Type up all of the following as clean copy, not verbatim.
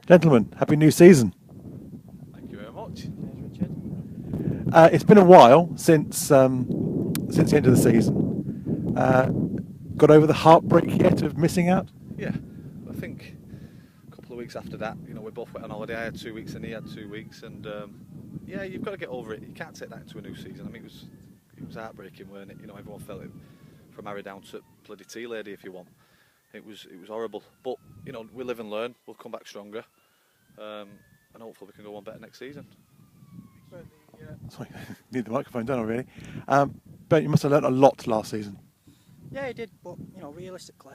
Gentlemen, happy new season. Thank you very much. Cheers, Richard. It's been a while since the end of the season. Got over the heartbreak yet of missing out? Yeah, I think a couple of weeks after that, we both went on holiday. I had 2 weeks and he had 2 weeks, and yeah, you've got to get over it. You can't take that into a new season. I mean, it was heartbreaking, weren't it? Everyone felt it, from Harry down to bloody tea lady, if you want. It was horrible, but we live and learn. We'll come back stronger, and hopefully we can go on better next season. Sorry, need the microphone down already. But you must have learnt a lot last season. Yeah, he did, but realistically,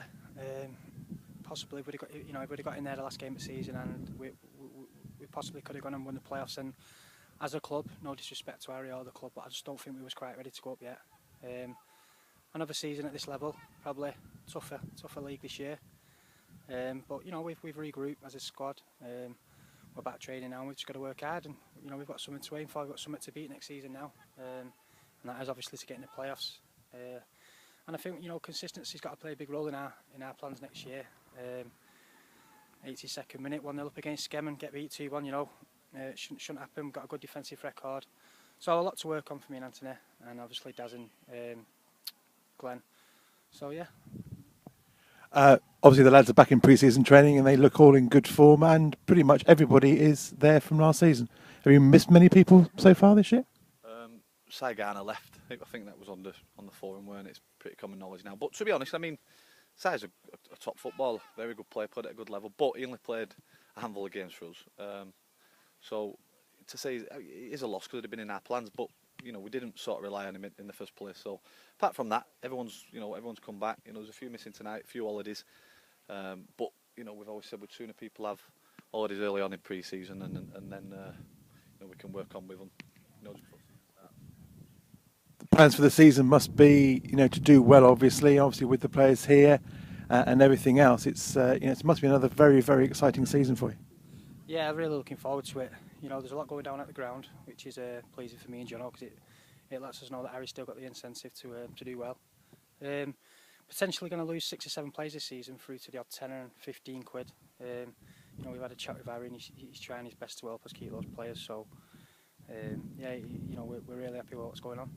possibly if we'd have got in there the last game of the season, and we possibly could have gone and won the playoffs. And as a club, no disrespect to Harry or the club, but I just don't think we was quite ready to go up yet. Another season at this level, probably tougher league this year. But we've regrouped as a squad. We're back training now, and we've just got to work hard, and we've got something to aim for. We've got something to beat next season now, and that is obviously to get in the playoffs. And I think consistency's got to play a big role in our plans next year. 82nd minute, 1-0 up against Skem and get beat 2-1. It shouldn't happen. We've got a good defensive record, so a lot to work on for me and Anthony, and obviously Daz and Glenn. So yeah. Obviously the lads are back in pre-season training and they look all in good form, and pretty much everybody is there from last season. Have you missed many people so far this year? Saigana left. I think that was on the forum, weren't it? It's pretty common knowledge now. But to be honest, I mean, Sai's a top footballer, very good player, played at a good level, but he only played a handful of games for us. So to say it is a loss because it had been in our plans, but we didn't sort of rely on him in the first place. So apart from that, everyone's come back. There's a few missing tonight, a few holidays, but we've always said we'd sooner people have holidays early on in pre-season, and then we can work on with them. The plans for the season must be to do well, obviously with the players here and everything else. It's it must be another very, very exciting season for you. Yeah, really looking forward to it. There's a lot going down at the ground, which is pleasing for me and Jono, because it lets us know that Harry's still got the incentive to do well. Potentially going to lose 6 or 7 players this season through to the odd 10 and 15 quid. We've had a chat with Harry, and he's trying his best to help us keep those players. So yeah, we're really happy with what's going on.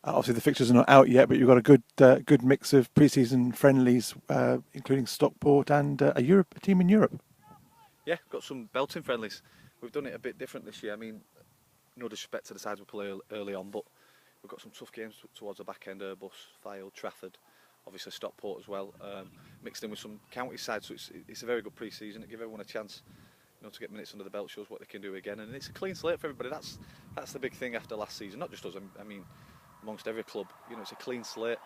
Obviously the fixtures are not out yet, but you've got a good mix of pre-season friendlies, including Stockport and a team in Europe. Yeah, got some belting friendlies. We've done it a bit different this year. I mean, no disrespect to the sides we play early on, but we've got some tough games towards the back end. Airbus, Fylde, Trafford, obviously Stockport as well, mixed in with some county sides. So it's a very good pre-season. It gives everyone a chance, to get minutes under the belt, shows what they can do again, and it's a clean slate for everybody. That's the big thing after last season. Not just us. I mean, amongst every club, it's a clean slate.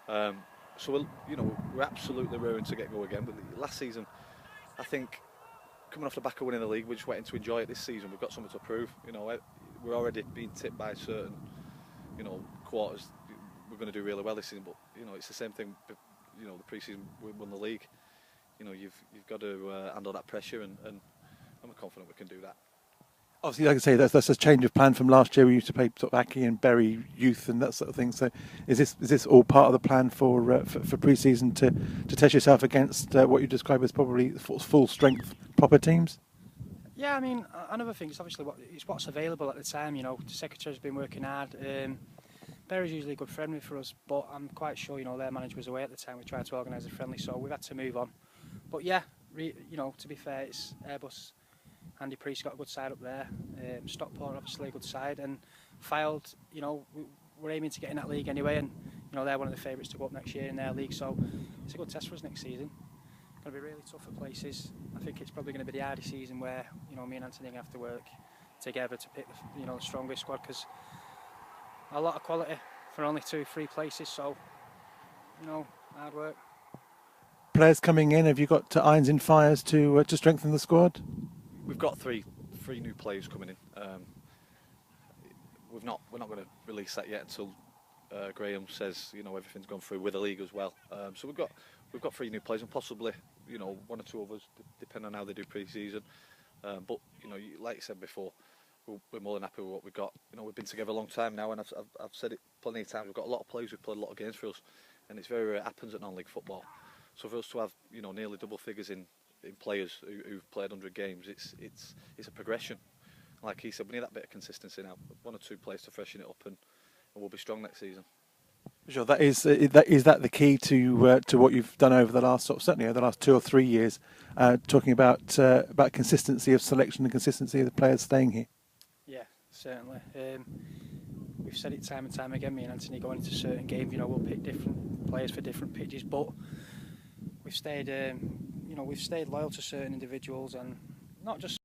So we're absolutely raring to get go again. But last season, I think, coming off the back of winning the league, we're just waiting to enjoy it this season. We've got something to prove. We're already being tipped by certain, quarters. We're going to do really well this season, but it's the same thing. The pre-season we won the league. You've got to handle that pressure, and I'm confident we can do that. Obviously, like I say, that's a change of plan from last year. We used to play sort of Aki and Bury youth and that sort of thing. So, is this all part of the plan for pre-season to test yourself against what you describe as probably full strength proper teams? Yeah, I mean, another thing is obviously what's available at the time. The secretary's been working hard. Bury's usually a good friendly for us, but I'm quite sure their manager was away at the time. We tried to organise a friendly, so we've had to move on. But yeah, to be fair, it's Airbus. Andy Priest got a good side up there. Stockport obviously a good side, and Fylde, we're aiming to get in that league anyway, and they're one of the favourites to go up next year in their league, so it's a good test for us next season. Going to be really tough at places. I think it's probably going to be the hardest season where me and Anthony have to work together to pick the strongest squad, because a lot of quality for only 2-3 places, so hard work. Players coming in, have you got irons in fires to strengthen the squad? We've got three new players coming in. We're not going to release that yet until Graham says everything's gone through with the league as well. So we've got 3 new players, and possibly 1 or 2 others, depending on how they do pre-season. But like I said before, we're more than happy with what we've got. We've been together a long time now, and I've said it plenty of times. We've got a lot of players who've played a lot of games for us, and it's very rare it happens at non-league football. So for us to have nearly double figures in players who've played 100 games, it's a progression. Like he said, we need that bit of consistency now. 1 or 2 players to freshen it up, and we'll be strong next season. Sure, is that the key to what you've done over the last certainly over the last 2 or 3 years, talking about consistency of selection and consistency of the players staying here. Yeah, certainly. We've said it time and time again. Me and Anthony going into certain games, we'll pick different players for different pitches, but we've stayed loyal to certain individuals, and not just